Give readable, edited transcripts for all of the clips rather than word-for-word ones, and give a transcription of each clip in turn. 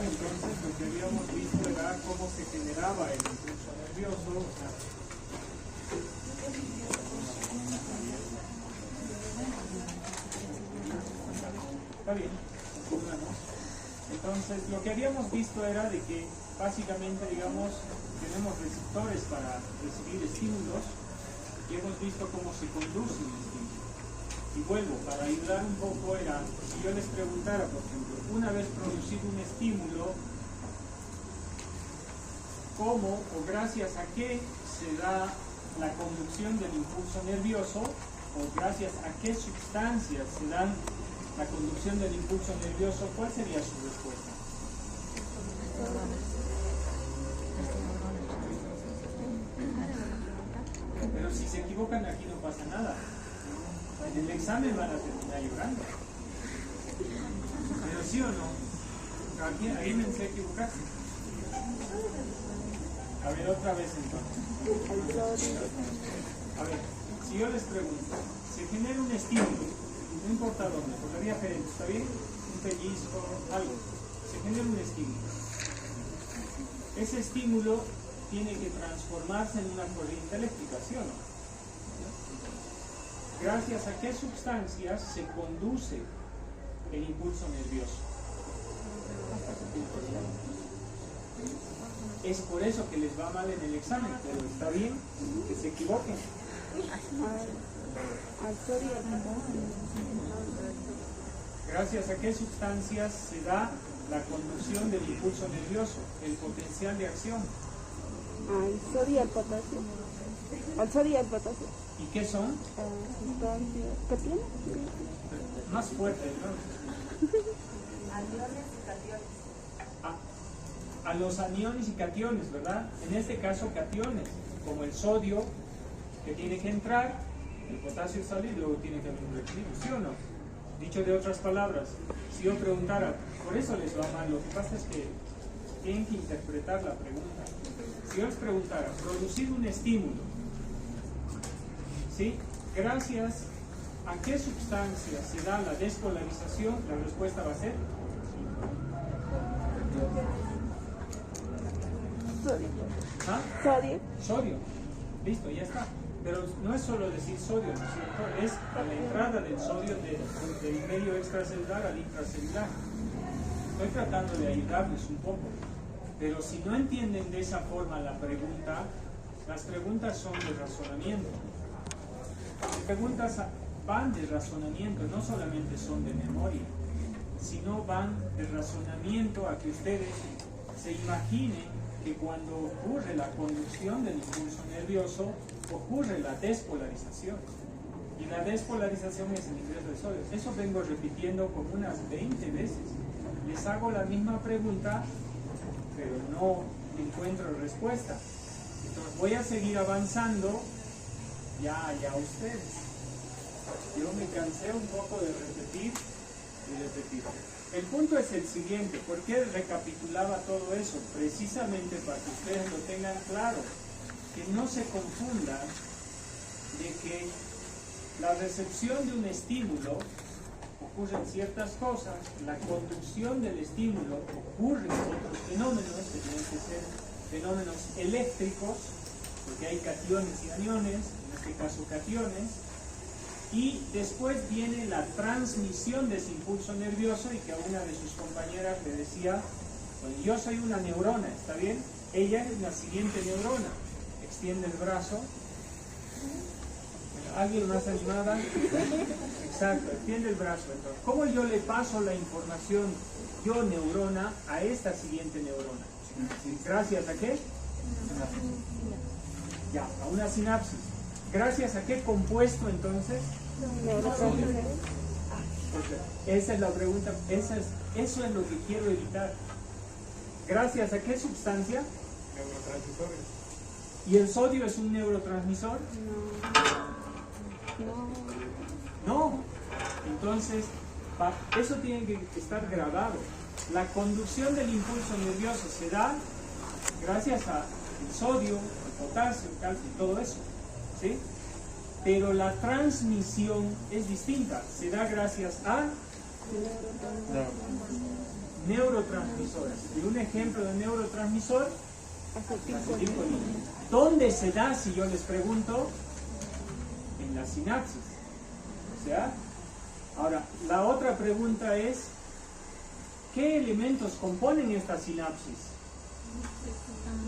recordar entonces lo que habíamos visto era cómo se generaba el impulso nervioso. Está bien, continuamos. Entonces lo que habíamos visto era de que básicamente, digamos, tenemos receptores para recibir estímulos y hemos visto cómo se conduce un estímulo. Y vuelvo, para ayudar un poco era, si yo les preguntara, por ejemplo, una vez producido un estímulo, ¿cómo o gracias a qué se da la conducción del impulso nervioso o gracias a qué sustancias se dan la conducción del impulso nervioso? ¿Cuál sería su respuesta? Pero si se equivocan aquí no pasa nada. En el examen van a terminar llorando. Pero sí o no, aquí anímense a equivocarse. A ver, otra vez entonces. A ver, si yo les pregunto, se genera un estímulo, no importa dónde, por la vía gerente, ¿está bien? Un pellizco, algo. Se genera un estímulo. Ese estímulo tiene que transformarse en una corriente eléctrica, ¿sí o no? Gracias a qué sustancias se conduce el impulso nervioso. Es por eso que les va mal en el examen, pero está bien que se equivoquen. Gracias a qué sustancias se da la conducción del impulso nervioso, el potencial de acción. Al sodio y al potasio. Al sodio y al potasio. ¿Y qué son? ¿Cationes? Más fuerte, ¿no? Aniones y cationes. A los aniones y cationes, ¿verdad? En este caso cationes, como el sodio que tiene que entrar, el potasio sale y luego tiene que haber un reequilibrio, ¿sí o no? Dicho de otras palabras, si yo preguntara, por eso les va mal, lo que pasa es que tienen que interpretar la pregunta. Si yo les preguntara, producir un estímulo, ¿sí? Gracias a qué sustancia se da la despolarización, la respuesta va a ser Sodio. ¿ah? Sodio. Sodio. Listo, ya está. Pero no es solo decir sodio, ¿no es cierto? Es a la entrada del sodio del medio extracelular al intracelular. Estoy tratando de ayudarles un poco. Pero si no entienden de esa forma la pregunta, las preguntas son de razonamiento. Las preguntas van de razonamiento, no solamente son de memoria, sino van de razonamiento a que ustedes se imaginen que cuando ocurre la conducción del impulso nervioso, ocurre la despolarización. Y la despolarización es el ingreso de sodio. Eso vengo repitiendo como unas 20 veces. Les hago la misma pregunta, pero no encuentro respuesta. Entonces voy a seguir avanzando, ya ustedes. Yo me cansé un poco de repetir y repetir. El punto es el siguiente, ¿por qué recapitulaba todo eso? Precisamente para que ustedes lo tengan claro, que no se confundan de que la recepción de un estímulo ocurren ciertas cosas, la conducción del estímulo ocurren otros fenómenos que tienen que ser fenómenos eléctricos, porque hay cationes y aniones, en este caso cationes, y después viene la transmisión de ese impulso nervioso y que a una de sus compañeras le decía, bueno, yo soy una neurona, ¿está bien? Ella es la siguiente neurona, extiende el brazo. ¿Alguien más animada? Exacto, extiende el brazo. Entonces, ¿cómo yo le paso la información, yo neurona, a esta siguiente neurona? ¿Gracias a qué? Ya, a una sinapsis. ¿Gracias a qué compuesto entonces? Esa es la pregunta, eso es lo que quiero evitar. ¿Gracias a qué sustancia? Neurotransmisores. ¿Y el sodio es un neurotransmisor? No. Entonces, eso tiene que estar grabado. La conducción del impulso nervioso se da gracias al sodio, al potasio, al calcio y todo eso, ¿sí? Pero la transmisión es distinta, se da gracias a neurotransmisoras. Y un ejemplo de neurotransmisor, Acetilcolina. acetilcolina. ¿Dónde se da, si yo les pregunto? En la sinapsis. O sea, ahora, la otra pregunta es, ¿qué elementos componen esta sinapsis?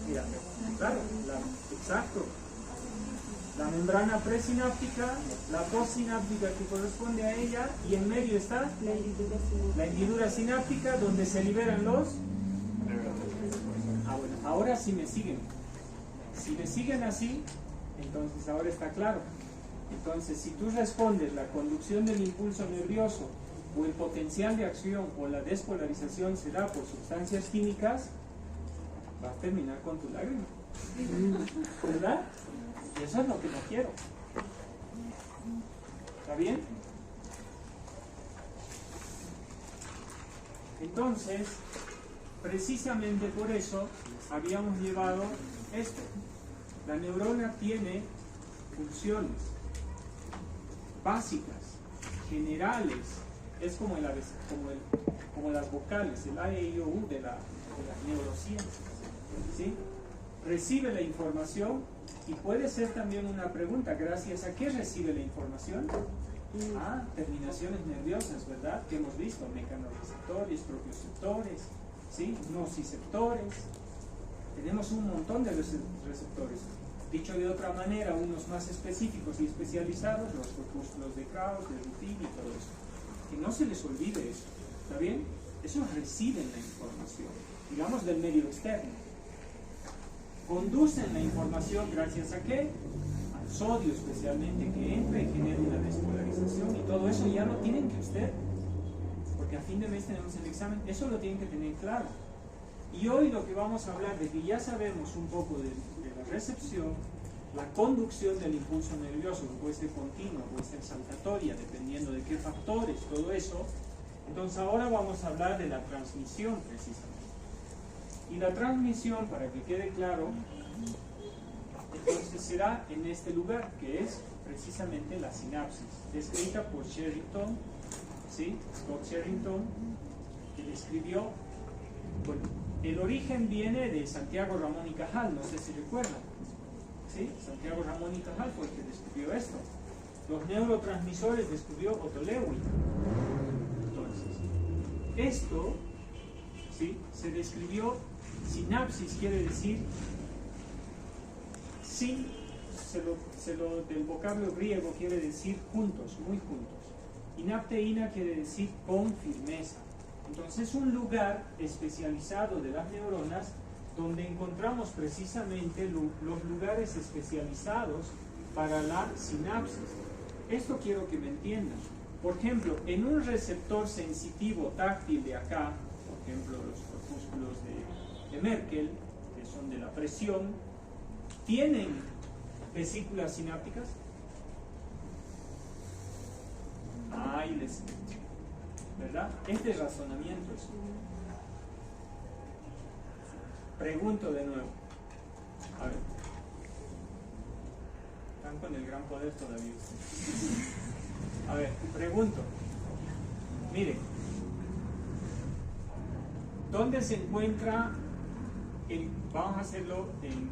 Mira, claro, exacto. La membrana presináptica, la postsináptica que corresponde a ella, y en medio está la hendidura sináptica donde se liberan los... Ah, bueno, ahora sí me siguen. Si me siguen así, entonces ahora está claro. Entonces, si tú respondes la conducción del impulso nervioso o el potencial de acción o la despolarización se da por sustancias químicas, vas a terminar con tu lágrima. ¿Verdad? Y eso es lo que no quiero. ¿Está bien? Entonces, precisamente por eso habíamos llevado esto. La neurona tiene funciones básicas, generales, es como las vocales, el A, E, I, O, U de las neurociencias, ¿sí? Recibe la información y puede ser también una pregunta, ¿gracias a qué recibe la información? Ah, terminaciones nerviosas, ¿verdad? Que hemos visto, mecanorreceptores, propioceptores, ¿sí? Nociceptores, tenemos un montón de receptores. Dicho de otra manera, unos más específicos y especializados, los corpúsculos de Krauss, de Rutin y todo eso. Que no se les olvide eso, ¿está bien? Esos reciben la información, digamos del medio externo. Conducen la información gracias a qué? Al sodio especialmente que entra y genera una despolarización, y todo eso ya lo tienen que usted, porque a fin de mes tenemos el examen, eso lo tienen que tener claro. Y hoy lo que vamos a hablar de que ya sabemos un poco de la recepción, la conducción del impulso nervioso, que puede ser continua, puede ser saltatoria, dependiendo de qué factores, todo eso. Entonces ahora vamos a hablar de la transmisión precisamente. Y la transmisión, para que quede claro, entonces será en este lugar, que es precisamente la sinapsis, descrita por Sherrington, ¿sí? Scott Sherrington, que describió, bueno, el origen viene de Santiago Ramón y Cajal, no sé si recuerdan, ¿sí? Santiago Ramón y Cajal fue el que descubrió esto. Los neurotransmisores descubrió Otto Lewin. Entonces, esto, ¿sí? Se describió. Sinapsis quiere decir sin, del vocablo griego quiere decir juntos, muy juntos. Inapteína quiere decir con firmeza. Entonces es un lugar especializado de las neuronas donde encontramos precisamente los lugares especializados para la sinapsis. Esto quiero que me entiendan. Por ejemplo, en un receptor sensitivo táctil de acá, por ejemplo los corpúsculos de Merkel, que son de la presión, ¿tienen vesículas sinápticas? Ahí les... ¿verdad? Este razonamiento es... Pregunto de nuevo. A ver. Están con el gran poder todavía. A ver, pregunto. Miren. ¿Dónde se encuentra vamos a hacerlo en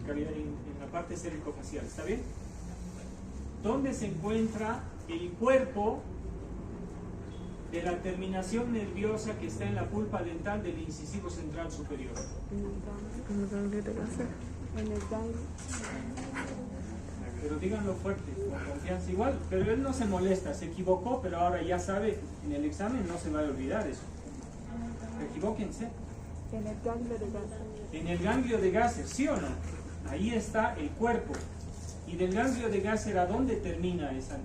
la parte cérvico-facial, ¿está bien? ¿Dónde se encuentra el cuerpo de la terminación nerviosa que está en la pulpa dental del incisivo central superior? En el ganglio de Gasser. En el ganglio. Pero díganlo fuerte, con confianza igual, pero él no se molesta, se equivocó, pero ahora ya sabe, en el examen no se va a olvidar eso. Equivóquense. En el ganglio de Gasser. En el ganglio de Gasser, ¿sí o no? Ahí está el cuerpo. Y del ganglio de Gasser, ¿a dónde termina esa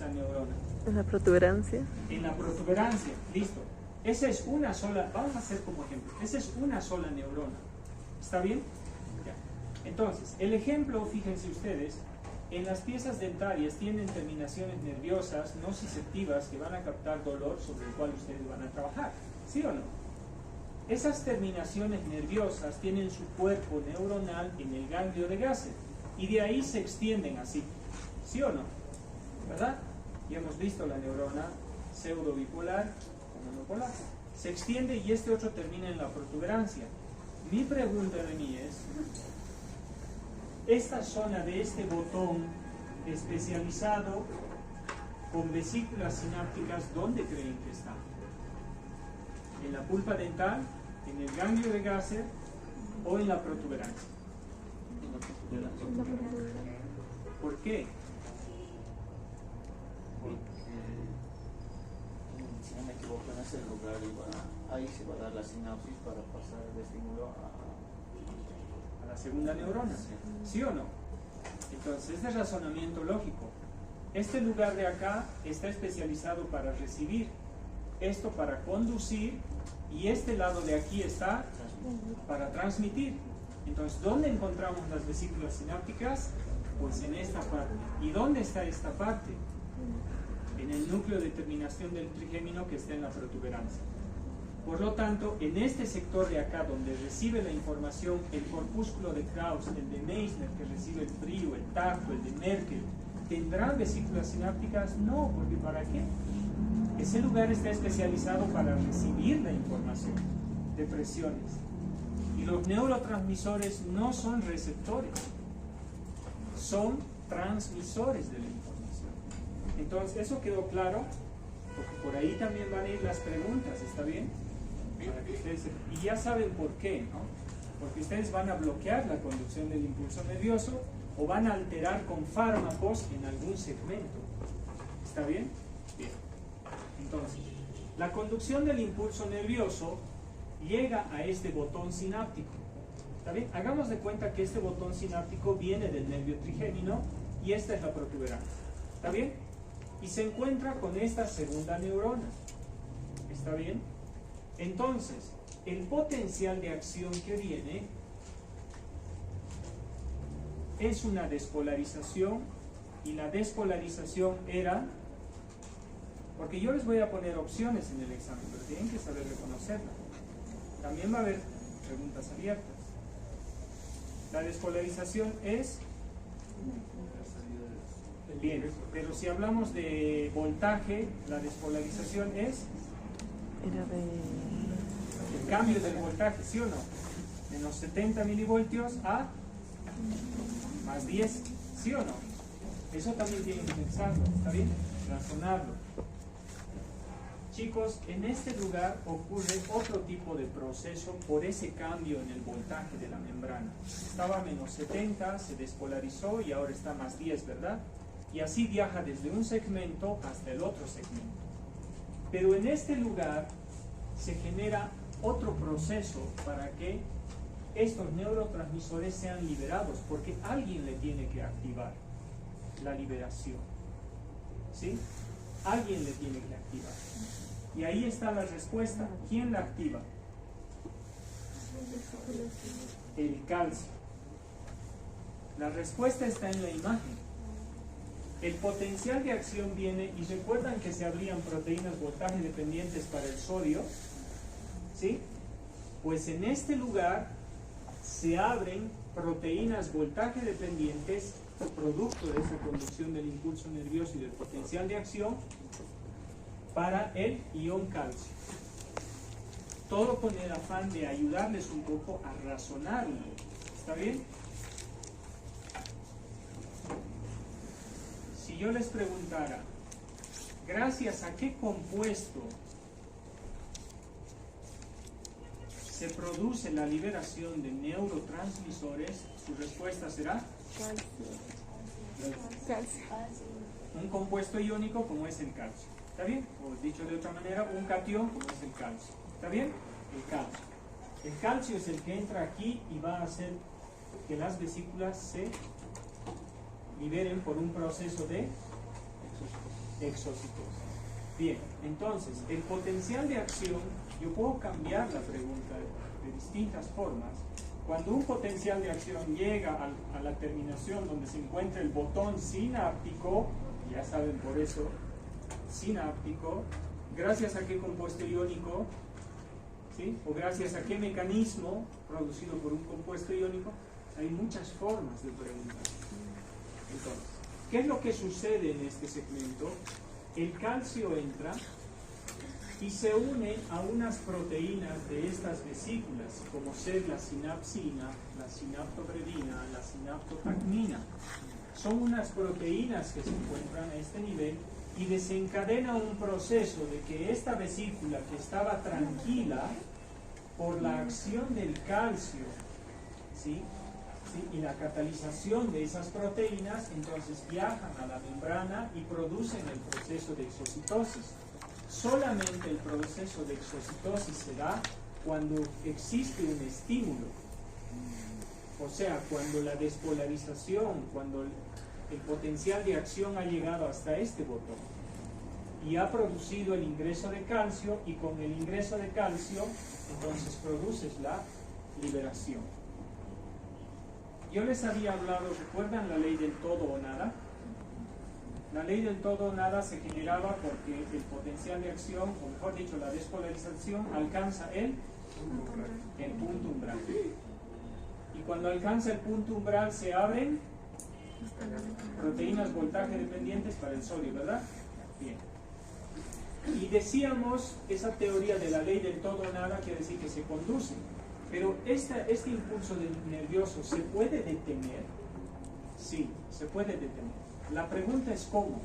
neurona? En la protuberancia. En la protuberancia, listo. Esa es una sola, vamos a hacer como ejemplo, esa es una sola neurona. ¿Está bien? Ya. Entonces, el ejemplo, fíjense ustedes, en las piezas dentarias tienen terminaciones nerviosas nociceptivas que van a captar dolor sobre el cual ustedes van a trabajar. ¿Sí o no? Esas terminaciones nerviosas tienen su cuerpo neuronal en el ganglio de Gasser y de ahí se extienden así. ¿Sí o no? ¿Verdad? Y hemos visto la neurona pseudobipolar o monopolar. se extiende y este otro termina en la protuberancia. Mi pregunta de mí es, esta zona de este botón especializado con vesículas sinápticas, ¿dónde creen que está? ¿En la pulpa dental, en el ganglio de Gasser o en la protuberancia? ¿Por qué? Porque, si no me equivoco, en ese lugar ahí se va a dar la sinapsis para pasar el estímulo A la segunda neurona, ¿sí o no? Entonces, este es razonamiento lógico. Este lugar de acá está especializado para recibir, esto para conducir, y este lado de aquí está para transmitir. Entonces, ¿dónde encontramos las vesículas sinápticas? Pues en esta parte. ¿Y dónde está esta parte? En el núcleo de terminación del trigémino que está en la protuberancia. Por lo tanto, en este sector de acá donde recibe la información el corpúsculo de Krauss, el de Meissner que recibe el frío, el tacto, el de Merkel, ¿tendrán vesículas sinápticas? No, porque ¿para qué? Ese lugar está especializado para recibir la información de presiones. Y los neurotransmisores no son receptores, son transmisores de la información. Entonces, ¿eso quedó claro? Porque por ahí también van a ir las preguntas, ¿está bien? Para que ustedes y ya saben por qué, ¿no? Porque ustedes van a bloquear la conducción del impulso nervioso o van a alterar con fármacos en algún segmento. ¿Está bien? Bien. Entonces, la conducción del impulso nervioso llega a este botón sináptico. ¿Está bien? Hagamos de cuenta que este botón sináptico viene del nervio trigémino y esta es la protuberancia. ¿Está bien? Y se encuentra con esta segunda neurona. ¿Está bien? Entonces, el potencial de acción que viene es una despolarización, y la despolarización era, porque yo les voy a poner opciones en el examen, pero tienen que saber reconocerla. También va a haber preguntas abiertas. La despolarización es, bien, pero si hablamos de voltaje, la despolarización es el cambio del voltaje, ¿sí o no? Menos 70 milivoltios a más 10, ¿sí o no? Eso también tienen que pensarlo, ¿está bien? Razonarlo. Chicos, en este lugar ocurre otro tipo de proceso por ese cambio en el voltaje de la membrana. Estaba a menos 70, se despolarizó y ahora está a más 10, ¿verdad? Y así viaja desde un segmento hasta el otro segmento. Pero en este lugar se genera otro proceso para que estos neurotransmisores sean liberados, porque alguien le tiene que activar la liberación. ¿Sí? Alguien le tiene que activar. Y ahí está la respuesta. ¿Quién la activa? El calcio. La respuesta está en la imagen. El potencial de acción viene, y recuerdan que se abrían proteínas voltaje dependientes para el sodio, ¿sí? Pues en este lugar se abren proteínas voltaje dependientes producto de esa conducción del impulso nervioso y del potencial de acción para el ion calcio. Todo con el afán de ayudarles un poco a razonarlo. ¿Está bien? Si yo les preguntara, ¿gracias a qué compuesto se produce la liberación de neurotransmisores? Su respuesta será Calcio. un compuesto iónico como es el calcio. ¿Está bien? O dicho de otra manera, un catión como es el calcio. ¿Está bien? El calcio. El calcio es el que entra aquí y va a hacer que las vesículas se liberen por un proceso de exocitosis. Bien, entonces, el potencial de acción, yo puedo cambiar la pregunta de distintas formas. Cuando un potencial de acción llega a la terminación donde se encuentra el botón sináptico, ya saben por eso, sináptico, gracias a qué compuesto iónico, ¿sí? O gracias a qué mecanismo producido por un compuesto iónico, hay muchas formas de preguntar. Entonces, ¿qué es lo que sucede en este segmento? El calcio entra y se une a unas proteínas de estas vesículas, como ser la sinapsina, la sinaptobrevina, la sinaptotacmina. Son unas proteínas que se encuentran a este nivel y desencadena un proceso de que esta vesícula que estaba tranquila por la acción del calcio, ¿sí? ¿Sí? Y la catalización de esas proteínas, entonces viajan a la membrana y producen el proceso de exocitosis. Solamente el proceso de exocitosis se da cuando existe un estímulo, o sea, cuando la despolarización, cuando el potencial de acción ha llegado hasta este botón y ha producido el ingreso de calcio, y con el ingreso de calcio entonces produces la liberación. Yo les había hablado, ¿recuerdan la ley del todo o nada? La ley del todo o nada se generaba porque el potencial de acción, o mejor dicho, la despolarización, alcanza el punto umbral. Y cuando alcanza el punto umbral se abren proteínas voltaje dependientes para el sodio, ¿verdad? Bien. Y decíamos, esa teoría de la ley del todo o nada quiere decir que se conduce. Pero este impulso nervioso, ¿se puede detener? Sí, se puede detener. La pregunta es ¿cómo?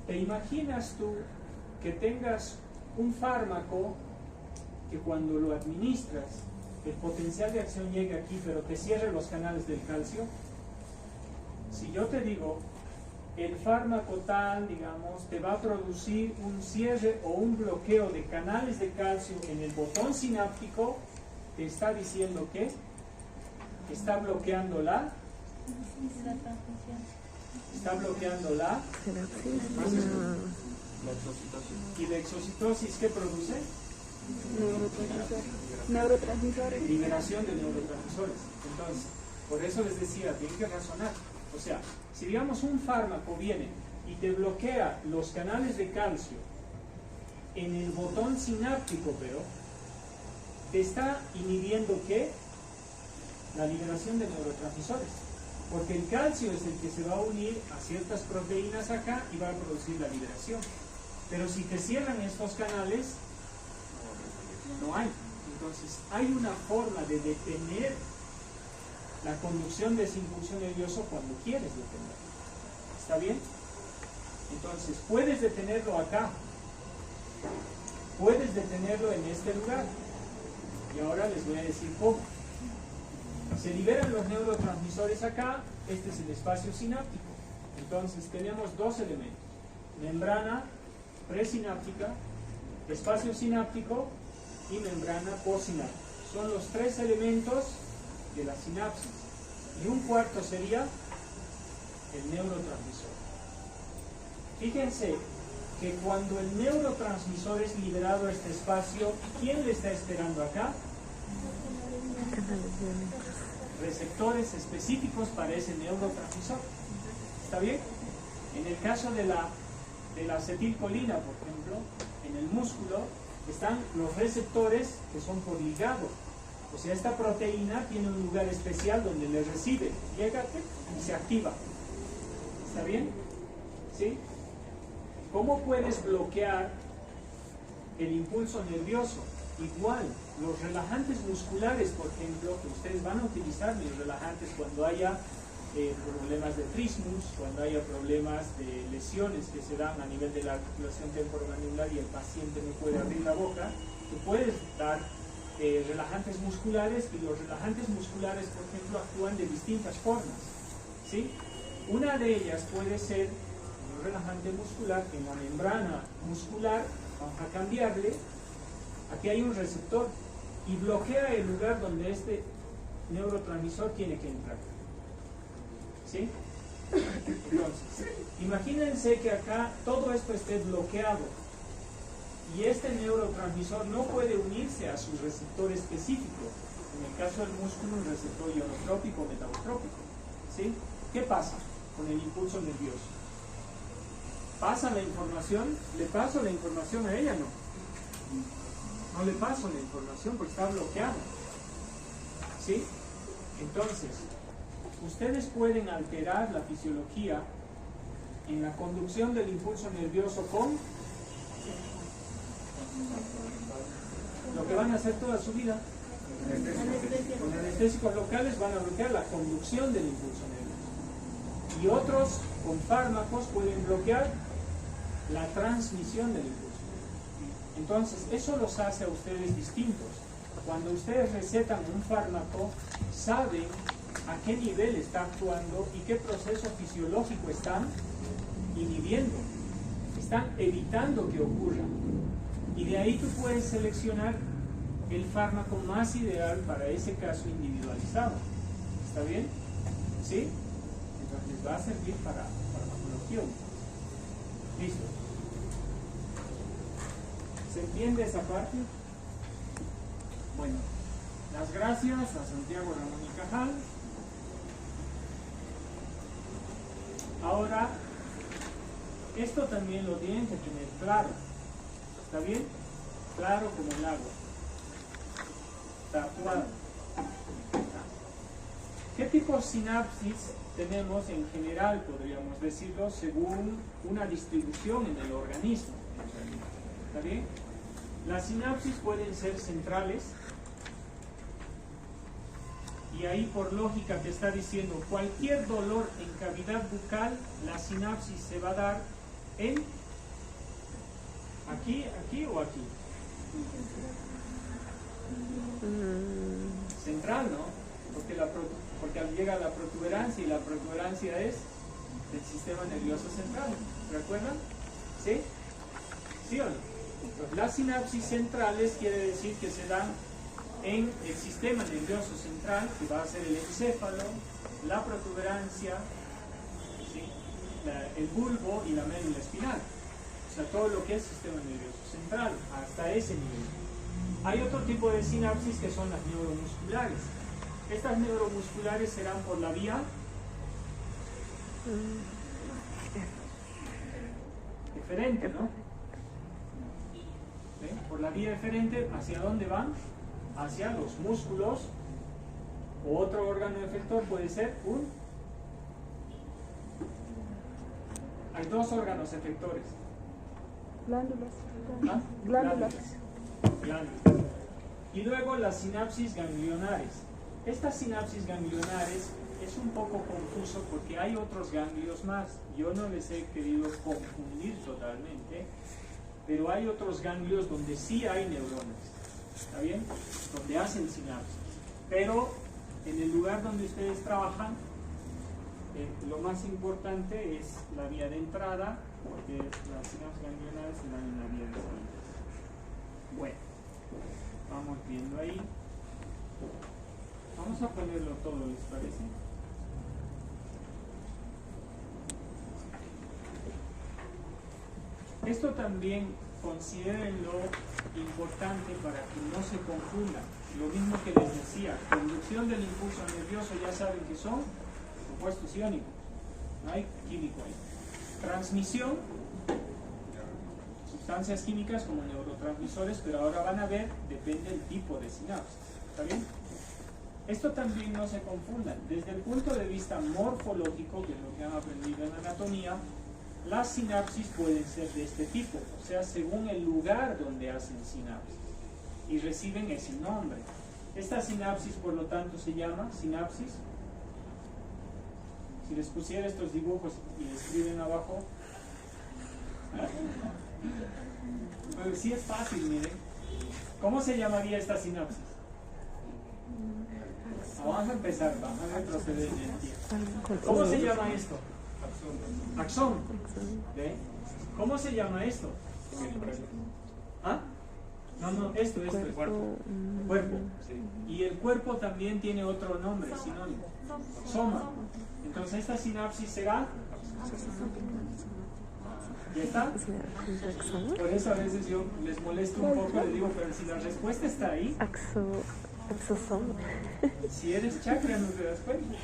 ¿Te imaginas tú que tengas un fármaco que cuando lo administras, el potencial de acción llegue aquí, pero te cierre los canales del calcio? Si yo te digo, el fármaco tal, digamos, te va a producir un cierre o un bloqueo de canales de calcio en el botón sináptico, te está diciendo que está bloqueando la ¿y la exocitosis qué produce? Neurotransmisores. Liberación de neurotransmisores. Entonces, por eso les decía, tienen que razonar. O sea, si digamos un fármaco viene y te bloquea los canales de calcio en el botón sináptico, pero te está inhibiendo ¿qué? La liberación de neurotransmisores. Porque el calcio es el que se va a unir a ciertas proteínas acá y va a producir la liberación. Pero si te cierran estos canales, no hay. Entonces, hay una forma de detener la conducción de ese impulso nervioso cuando quieres detenerlo. ¿Está bien? Entonces, puedes detenerlo acá. Puedes detenerlo en este lugar. Y ahora les voy a decir cómo. Se liberan los neurotransmisores acá, este es el espacio sináptico. Entonces tenemos dos elementos, membrana presináptica, espacio sináptico y membrana postsináptica. Son los tres elementos de la sinapsis. Y un cuarto sería el neurotransmisor. Fíjense que cuando el neurotransmisor es liberado a este espacio, ¿quién le está esperando acá? Receptores específicos para ese neurotransmisor. ¿Está bien? En el caso de la acetilcolina, por ejemplo, en el músculo están los receptores que son por ligado. O sea, esta proteína tiene un lugar especial donde le recibe, llega y se activa. ¿Está bien? ¿Sí? ¿Cómo puedes bloquear el impulso nervioso? Igual, los relajantes musculares, por ejemplo, que ustedes van a utilizar los relajantes cuando haya problemas de trismus, cuando haya problemas de lesiones que se dan a nivel de la articulación temporomandibular y el paciente no puede abrir la boca, tú puedes dar relajantes musculares, y los relajantes musculares, por ejemplo, actúan de distintas formas, ¿sí? Una de ellas puede ser un relajante muscular en la membrana muscular, vamos a cambiarle. Aquí hay un receptor y bloquea el lugar donde este neurotransmisor tiene que entrar. ¿Sí? Entonces, imagínense que acá todo esto esté bloqueado y este neurotransmisor no puede unirse a su receptor específico. En el caso del músculo, un receptor ionotrópico o metabotrópico. ¿Sí? ¿Qué pasa con el impulso nervioso? ¿Pasa la información? ¿Le paso la información a ella? No. No le paso la información porque está bloqueado. ¿Sí? Entonces, ustedes pueden alterar la fisiología en la conducción del impulso nervioso con lo que van a hacer toda su vida. Con anestésicos locales van a bloquear la conducción del impulso nervioso. Y otros con fármacos pueden bloquear la transmisión del impulso. Entonces, eso los hace a ustedes distintos. Cuando ustedes recetan un fármaco, saben a qué nivel está actuando y qué proceso fisiológico están inhibiendo. Están evitando que ocurra. Y de ahí tú puedes seleccionar el fármaco más ideal para ese caso individualizado. ¿Está bien? ¿Sí? Entonces les va a servir para farmacología. Listo. ¿Se entiende esa parte? Bueno, las gracias a Santiago Ramón y Cajal. Ahora, esto también lo tienen que tener claro. ¿Está bien? Claro como el agua. Tatuado. ¿Qué tipo de sinapsis tenemos en general, podríamos decirlo, según una distribución en el organismo? ¿Está bien? Las sinapsis pueden ser centrales, y ahí por lógica te está diciendo cualquier dolor en cavidad bucal, la sinapsis se va a dar en aquí, aquí o aquí. Central, ¿no? Porque llega la protuberancia, y la protuberancia es del sistema nervioso central. ¿Recuerdan? ¿Sí? ¿Sí o no? Las sinapsis centrales quiere decir que se dan en el sistema nervioso central, que va a ser el encéfalo, la protuberancia, ¿sí? El bulbo y la médula espinal. O sea, todo lo que es sistema nervioso central, hasta ese nivel. Hay otro tipo de sinapsis que son las neuromusculares. Estas neuromusculares serán por la vía deferente, ¿no? ¿Ven? Por la vía deferente, ¿hacia dónde van? Hacia los músculos, o otro órgano efector puede ser hay dos órganos efectores. Glándulas. ¿Ah? Glándulas. Glándulas. Y luego las sinapsis ganglionares. Estas sinapsis ganglionares es un poco confuso porque hay otros ganglios más. Yo no les he querido confundir totalmente, pero hay otros ganglios donde sí hay neuronas. ¿Está bien? Donde hacen sinapsis. Pero en el lugar donde ustedes trabajan, lo más importante es la vía de entrada, porque las sinapsis ganglionares se dan en la vía de salida. Bueno, vamos viendo ahí. Vamos a ponerlo todo, ¿les parece? Esto también considérenlo importante para que no se confunda. Lo mismo que les decía, conducción del impulso nervioso, ya saben que son compuestos iónicos, no hay químico ahí. Transmisión, sustancias químicas como neurotransmisores, pero ahora van a ver, depende del tipo de sinapsis. ¿Está bien? Esto también no se confundan. Desde el punto de vista morfológico, que es lo que han aprendido en anatomía, las sinapsis pueden ser de este tipo, o sea, según el lugar donde hacen sinapsis y reciben ese nombre. Esta sinapsis, por lo tanto, se llama sinapsis. Si les pusiera estos dibujos y escriben abajo, pero sí es fácil, miren. ¿Cómo se llamaría esta sinapsis? Vamos a empezar, vamos a retroceder en el tiempo. ¿Cómo se llama esto? Axón. ¿Ve? ¿Cómo se llama esto? ¿Ah? No, esto es cuerpo. Y el cuerpo también tiene otro nombre, sinónimo. Soma. Entonces esta sinapsis será. ¿Ya está? Por eso a veces yo les molesto un poco, les digo, pero si la respuesta está ahí. Axosoma. Si eres chakra, no te das cuenta.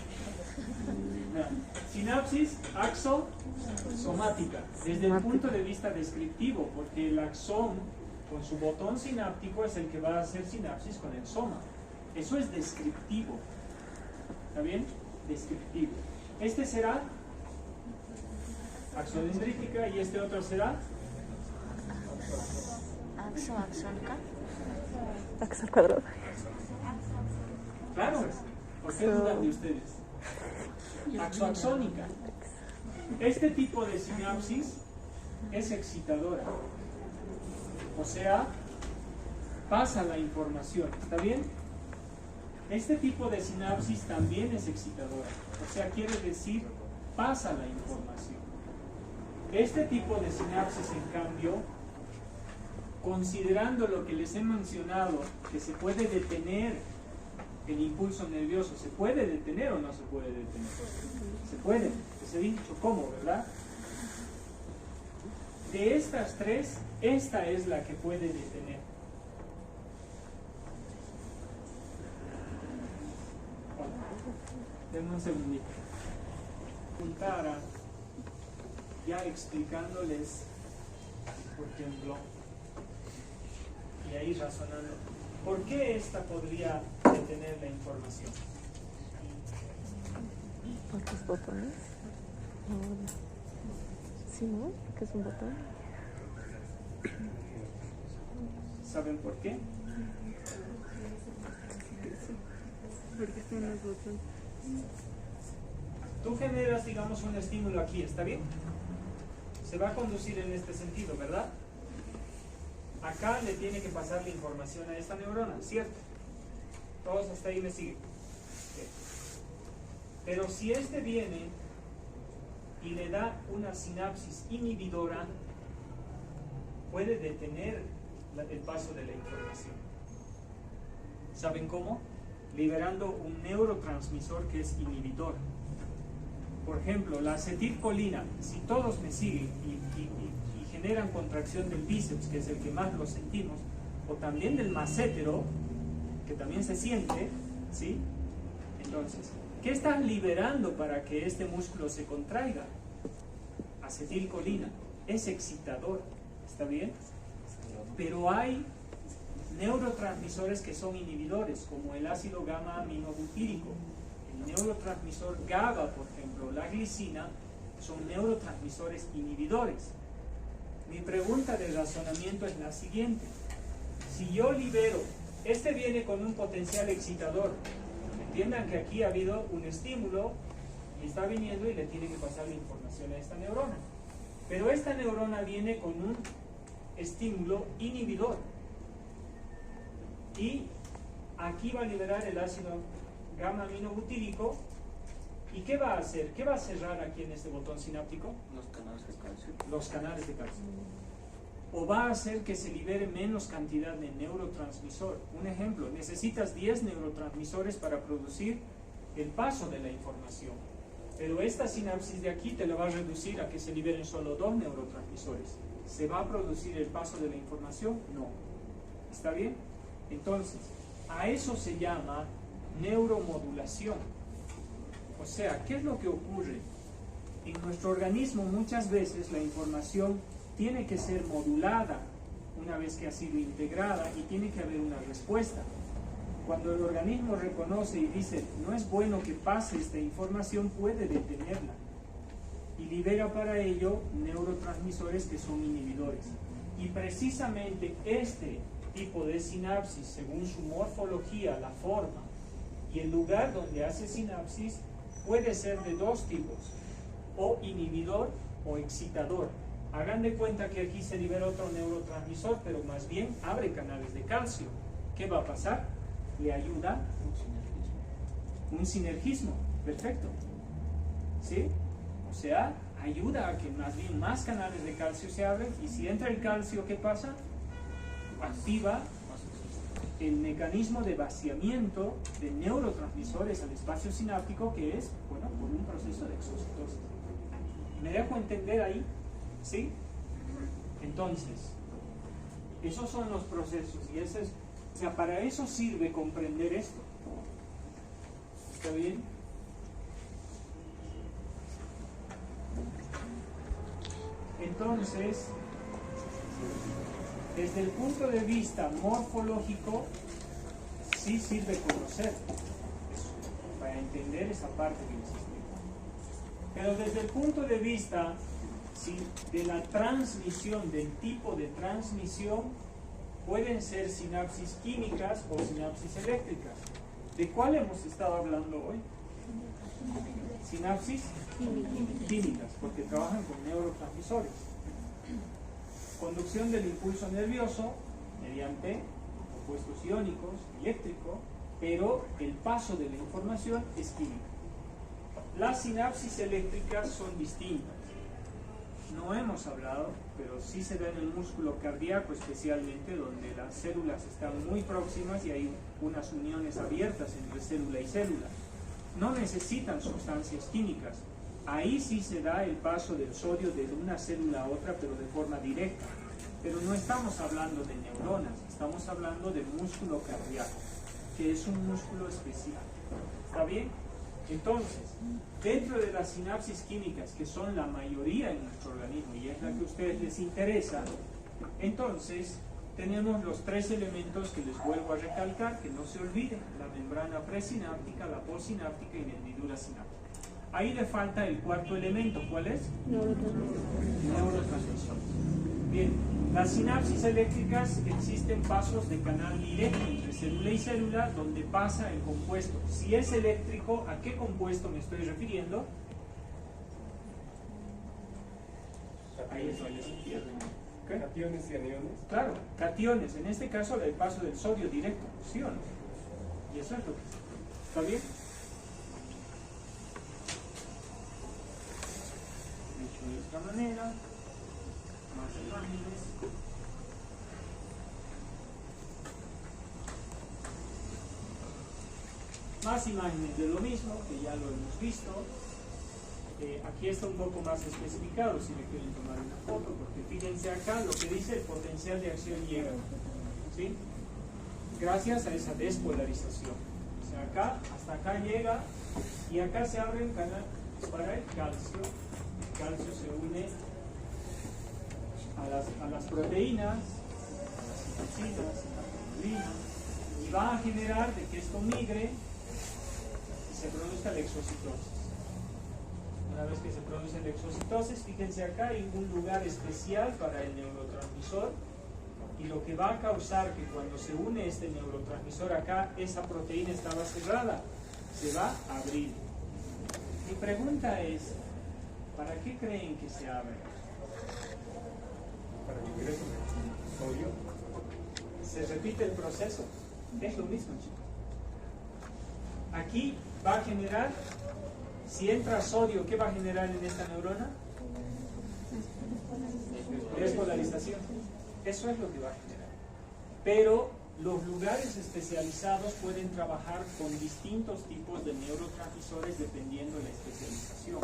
Sinapsis axosomática, desde el punto de vista descriptivo, porque el axón con su botón sináptico es el que va a hacer sinapsis con el soma. Eso es descriptivo. ¿Está bien? Descriptivo. Este será axodendrítica, y este otro será Axónica. Axo al cuadrado. claro. ¿Por qué dudan de ustedes? Axoaxónica. Este tipo de sinapsis es excitadora, o sea, pasa la información, ¿está bien? Este tipo de sinapsis también es excitadora, o sea, quiere decir pasa la información. Este tipo de sinapsis, en cambio, considerando lo que les he mencionado, que se puede detener el impulso nervioso, ¿se puede detener o no se puede detener? Se puede, les he dicho cómo, ¿verdad? De estas tres, esta es la que puede detener. Bueno, denme un segundito. Juntara, ya explicándoles, por ejemplo, y ahí razonando, ¿por qué esta podría detener la información? ¿Cuántos botones? No. Sí, ¿no? ¿Qué es un botón? ¿Saben por qué? Porque son los botones. Tú generas, digamos, un estímulo aquí, ¿está bien? Se va a conducir en este sentido, ¿verdad? Acá le tiene que pasar la información a esta neurona, ¿cierto? Todos hasta ahí me siguen. Bien. Pero si este viene y le da una sinapsis inhibidora, puede detener el paso de la información. ¿Saben cómo? Liberando un neurotransmisor que es inhibidor. Por ejemplo, la acetilcolina, si todos me siguen y generan contracción del bíceps, que es el que más lo sentimos, o también del massétero, que también se siente, ¿sí? Entonces, ¿qué estás liberando para que este músculo se contraiga? Acetilcolina. Es excitador, ¿está bien? Pero hay neurotransmisores que son inhibidores, como el ácido gamma aminobutírico. El neurotransmisor GABA, por ejemplo, la glicina, son neurotransmisores inhibidores. Mi pregunta de razonamiento es la siguiente. Si yo libero, este viene con un potencial excitador. Entiendan que aquí ha habido un estímulo y está viniendo y le tiene que pasar la información a esta neurona. Pero esta neurona viene con un estímulo inhibidor. Y aquí va a liberar el ácido gamma aminobutírico. ¿Y qué va a hacer? ¿Qué va a cerrar aquí en este botón sináptico? Los canales de calcio. Los canales de calcio. O va a hacer que se libere menos cantidad de neurotransmisor. Un ejemplo, necesitas 10 neurotransmisores para producir el paso de la información. Pero esta sinapsis de aquí te la va a reducir a que se liberen solo 2 neurotransmisores. ¿Se va a producir el paso de la información? No. ¿Está bien? Entonces, a eso se llama neuromodulación. O sea, ¿qué es lo que ocurre? En nuestro organismo muchas veces la información tiene que ser modulada una vez que ha sido integrada y tiene que haber una respuesta. Cuando el organismo reconoce y dice, no es bueno que pase esta información, puede detenerla. Y libera para ello neurotransmisores que son inhibidores. Y precisamente este tipo de sinapsis, según su morfología, la forma y el lugar donde hace sinapsis, puede ser de dos tipos, o inhibidor o excitador. Hagan de cuenta que aquí se libera otro neurotransmisor, pero más bien abre canales de calcio. ¿Qué va a pasar? Le ayuda un sinergismo. Perfecto. ¿Sí? O sea, ayuda a que más bien más canales de calcio se abren, y si entra el calcio, ¿qué pasa? Activa el mecanismo de vaciamiento de neurotransmisores al espacio sináptico, que es, bueno, por un proceso de exocitosis. ¿Me dejo entender ahí? ¿Sí? Entonces, esos son los procesos, y ese es, o sea, para eso sirve comprender esto. ¿Está bien? Entonces, desde el punto de vista morfológico, sí sirve conocer eso, para entender esa parte que les explico. Pero desde el punto de vista si de la transmisión, del tipo de transmisión, pueden ser sinapsis químicas o sinapsis eléctricas. ¿De cuál hemos estado hablando hoy? Sinapsis químicas, porque trabajan con neurotransmisores. Conducción del impulso nervioso mediante compuestos iónicos, eléctrico, pero el paso de la información es química. Las sinapsis eléctricas son distintas. No hemos hablado, pero sí se da en el músculo cardíaco especialmente, donde las células están muy próximas y hay unas uniones abiertas entre célula y célula. No necesitan sustancias químicas. Ahí sí se da el paso del sodio de una célula a otra, pero de forma directa. Pero no estamos hablando de neuronas, estamos hablando de músculo cardíaco, que es un músculo especial. ¿Está bien? Entonces, dentro de las sinapsis químicas, que son la mayoría en nuestro organismo y es la que a ustedes les interesa, entonces tenemos los tres elementos que les vuelvo a recalcar, que no se olviden: la membrana presináptica, la postsináptica y la hendidura sináptica. Ahí le falta el cuarto elemento. ¿Cuál es? Neurotransmisor. Bien, las sinapsis eléctricas, existen pasos de canal directo entre célula y célula donde pasa el compuesto. Si es eléctrico, ¿a qué compuesto me estoy refiriendo? Ahí es donde se pierde. ¿Qué? Cationes y aniones. Claro, cationes. En este caso, el paso del sodio directo, ¿sí o no? Y eso es lo que ¿está bien? Dicho de esta manera, más imágenes. Más imágenes de lo mismo, que ya lo hemos visto. Aquí está un poco más especificado si me quieren tomar una foto, porque fíjense acá lo que dice: el potencial de acción llega, ¿sí? Gracias a esa despolarización. O sea, acá, hasta acá llega, y acá se abre un canal para el calcio. El calcio se une a las proteínas, a las citocinas, a la hemoglobina, y va a generar de que esto migre y se produzca la exocitosis. Una vez que se produce la exocitosis, fíjense acá, hay un lugar especial para el neurotransmisor, y lo que va a causar que cuando se une este neurotransmisor acá, esa proteína estaba cerrada, se va a abrir. Mi pregunta es: ¿para qué creen que se abre? Para el ingreso de sodio. Se repite el proceso, es lo mismo, chicos. Aquí va a generar, si entra sodio, ¿qué va a generar en esta neurona? Despolarización. Eso es lo que va a generar. Pero los lugares especializados pueden trabajar con distintos tipos de neurotransmisores dependiendo de la especialización.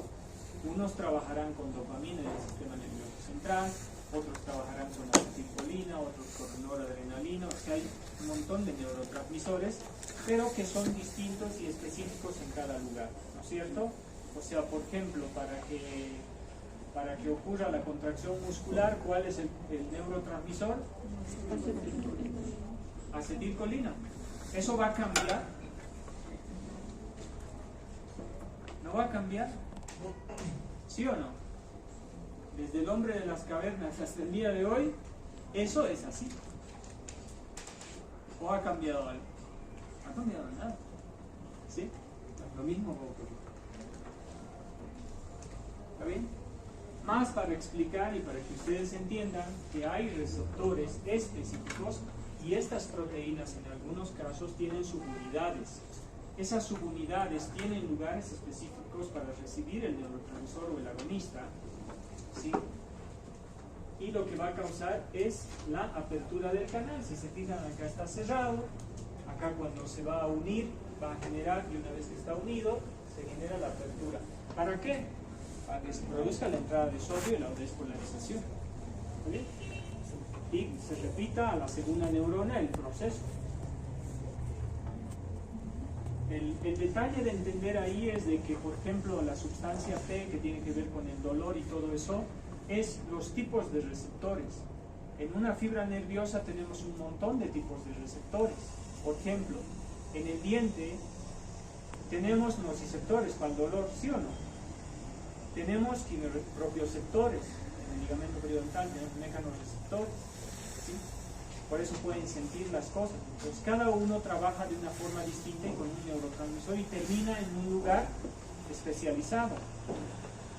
Unos trabajarán con dopamina en el sistema nervioso central, otros trabajarán con acetilcolina, otros con noradrenalina. O sea, hay un montón de neurotransmisores, pero que son distintos y específicos en cada lugar, ¿no es cierto? O sea, por ejemplo, para que ocurra la contracción muscular, ¿cuál es el neurotransmisor? Acetilcolina. ¿Eso va a cambiar? ¿No va a cambiar? ¿Sí o no? Desde el hombre de las cavernas hasta el día de hoy, eso es así. ¿O ha cambiado algo? No ha cambiado nada. ¿Sí? Lo mismo va a ocurrir. ¿Está bien? Más para explicar y para que ustedes entiendan que hay receptores específicos, y estas proteínas en algunos casos tienen subunidades. Esas subunidades tienen lugares específicos para recibir el neurotransmisor o el agonista, ¿sí? Y lo que va a causar es la apertura del canal. Si se fijan, acá está cerrado, acá cuando se va a unir va a generar, y una vez que está unido se genera la apertura. ¿Para qué? Para que se produzca la entrada de sodio y la despolarización. ¿Está bien? Y se repita a la segunda neurona el proceso. El detalle de entender ahí es de que, por ejemplo, la sustancia P, que tiene que ver con el dolor y todo eso, es los tipos de receptores. En una fibra nerviosa tenemos un montón de tipos de receptores. Por ejemplo, en el diente tenemos nociceptores para el dolor, ¿sí o no? Tenemos quimioproprioceptores, en el ligamento periodontal tenemos mecanorreceptores, ¿sí? Por eso pueden sentir las cosas. Entonces cada uno trabaja de una forma distinta y con un neurotransmisor y termina en un lugar especializado,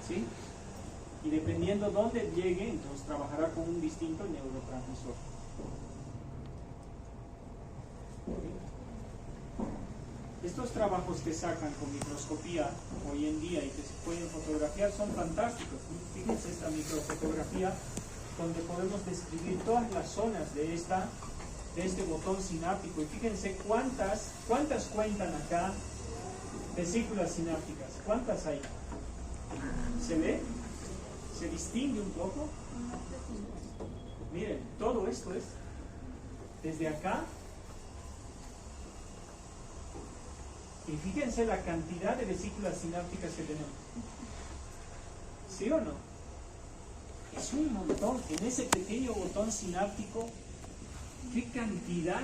¿sí? Y dependiendo dónde llegue, entonces trabajará con un distinto neurotransmisor. Estos trabajos que sacan con microscopía hoy en día y que se pueden fotografiar son fantásticos. Fíjense esta microfotografía donde podemos describir todas las zonas de este botón sináptico. Y fíjense cuántas cuentan acá vesículas sinápticas. ¿Cuántas hay? ¿Se ve? ¿Se distingue un poco? Miren, todo esto es desde acá. Y fíjense la cantidad de vesículas sinápticas que tenemos. ¿Sí o no? Es un montón. En ese pequeño botón sináptico, ¿qué cantidad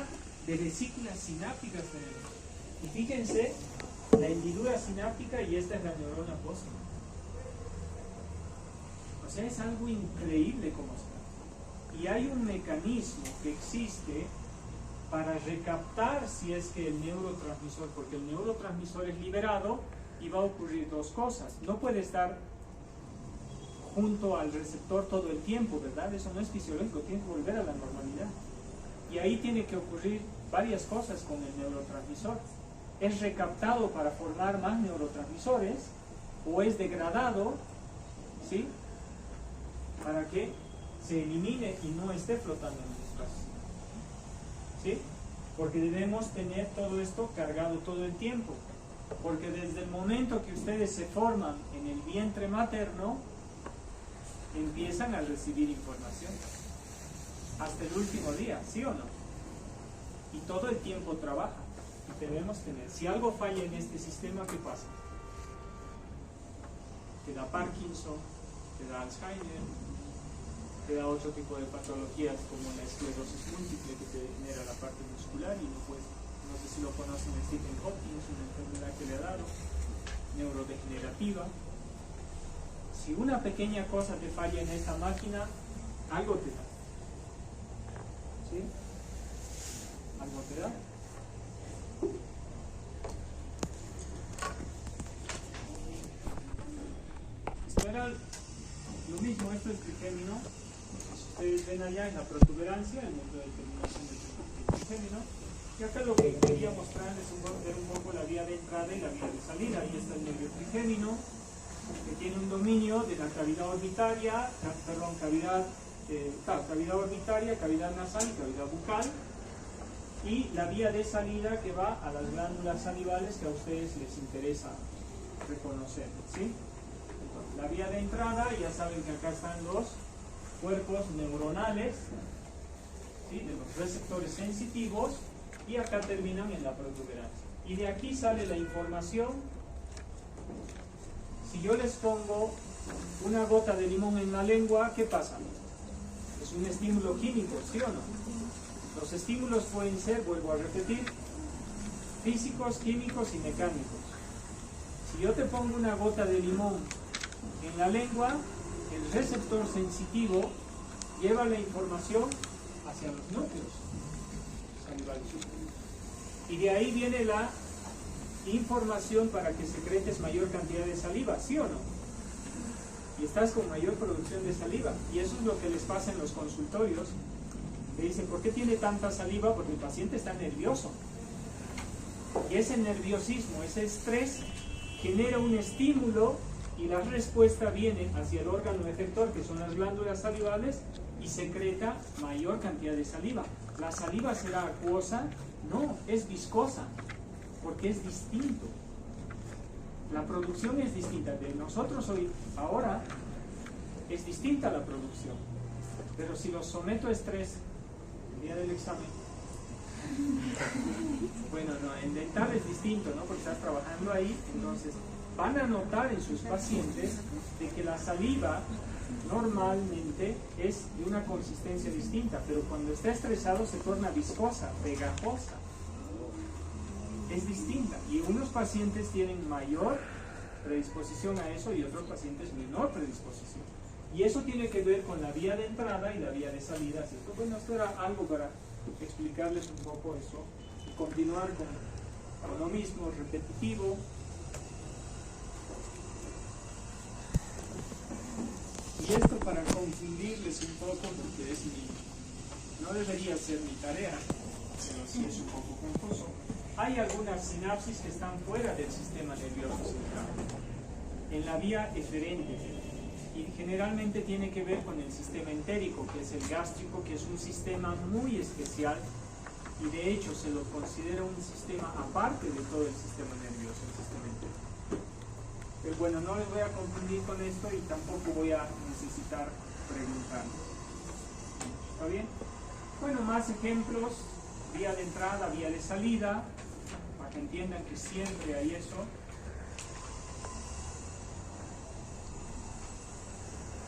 de vesículas sinápticas tenemos? Y fíjense la hendidura sináptica y esta es la neurona póstuma. O sea, es algo increíble como está. Y hay un mecanismo que existe para recaptar si es que el neurotransmisor, porque el neurotransmisor es liberado y va a ocurrir dos cosas. No puede estar junto al receptor todo el tiempo, ¿verdad? Eso no es fisiológico, tiene que volver a la normalidad. Y ahí tiene que ocurrir varias cosas con el neurotransmisor. Es recaptado para formar más neurotransmisores o es degradado, ¿sí? Para que se elimine y no esté flotando en el espacio. ¿Sí? Porque debemos tener todo esto cargado todo el tiempo. Porque desde el momento que ustedes se forman en el vientre materno, empiezan a recibir información. Hasta el último día, ¿sí o no? Y todo el tiempo trabaja. Y debemos tener. Si algo falla en este sistema, ¿qué pasa? Te da Parkinson, te da Alzheimer, te da otro tipo de patologías como la esclerosis múltiple que te genera la parte muscular y no sé si lo conocen, el Stephen Hawking, es una enfermedad que le ha dado, neurodegenerativa. Si una pequeña cosa te falla en esta máquina, algo te da. ¿Sí? ¿Algo te da? Esto era lo mismo, esto es trigémino. Ustedes ven allá en la protuberancia, el método de determinación del trigémino. Y acá lo que quería mostrarles es un poco la vía de entrada y la vía de salida. Ahí está el nervio trigémino, que tiene un dominio de la cavidad orbitaria, cavidad orbitaria, cavidad nasal y cavidad bucal. Y la vía de salida que va a las glándulas salivales que a ustedes les interesa reconocer, ¿sí? Entonces, la vía de entrada, ya saben que acá están los cuerpos neuronales, ¿sí? De los receptores sensitivos, y acá terminan en la protuberancia. Y de aquí sale la información. Si yo les pongo una gota de limón en la lengua, ¿qué pasa? Es un estímulo químico, ¿sí o no? Los estímulos pueden ser, vuelvo a repetir, físicos, químicos y mecánicos. Si yo te pongo una gota de limón en la lengua, el receptor sensitivo lleva la información hacia los núcleos salivales. Y de ahí viene la información para que secretes mayor cantidad de saliva, ¿sí o no? Y estás con mayor producción de saliva. Y eso es lo que les pasa en los consultorios. Le dicen, ¿por qué tiene tanta saliva? Porque el paciente está nervioso. Y ese nerviosismo, ese estrés, genera un estímulo y la respuesta viene hacia el órgano efector, que son las glándulas salivales, y secreta mayor cantidad de saliva. ¿La saliva será acuosa? No, es viscosa, porque es distinto. La producción es distinta. De nosotros hoy, ahora, es distinta la producción. Pero si los someto a estrés el día del examen, bueno, no, en dental es distinto, ¿no? Porque estás trabajando ahí, entonces van a notar en sus pacientes de que la saliva normalmente es de una consistencia distinta, pero cuando está estresado se torna viscosa, pegajosa. Es distinta. Y unos pacientes tienen mayor predisposición a eso y otros pacientes menor predisposición. Y eso tiene que ver con la vía de entrada y la vía de salida, ¿cierto? Bueno, esto era algo para explicarles un poco eso y continuar con lo mismo, repetitivo. Y esto para confundirles un poco, porque no debería ser mi tarea, pero sí es un poco confuso. Hay algunas sinapsis que están fuera del sistema nervioso central, en la vía eferente, y generalmente tiene que ver con el sistema entérico, que es el gástrico, que es un sistema muy especial, y de hecho se lo considera un sistema aparte de todo el sistema nervioso, el sistema entérico. Pero bueno, no les voy a confundir con esto y tampoco voy a necesitar preguntarles. ¿Está bien? Bueno, más ejemplos, vía de entrada, vía de salida, para que entiendan que siempre hay eso.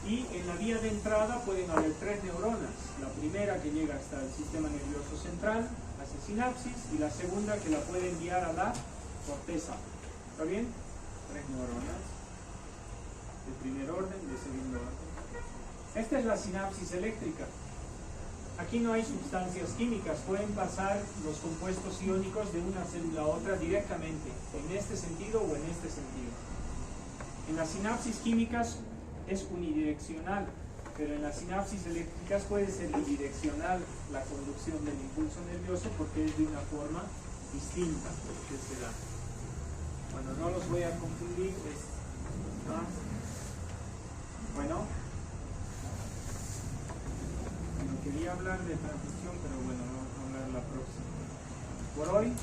Y en la vía de entrada pueden haber 3 neuronas. La primera que llega hasta el sistema nervioso central, hace sinapsis, y la segunda que la puede enviar a la corteza. ¿Está bien? 3 neuronas de primer orden, de segundo orden. Esta es la sinapsis eléctrica. Aquí no hay sustancias químicas, pueden pasar los compuestos iónicos de una célula a otra directamente, en este sentido o en este sentido. En las sinapsis químicas es unidireccional, pero en las sinapsis eléctricas puede ser bidireccional la conducción del impulso nervioso porque es de una forma distinta que se da. Bueno, no los voy a confundir, bueno, quería hablar de transmisión, pero bueno, vamos a hablar la próxima. Por hoy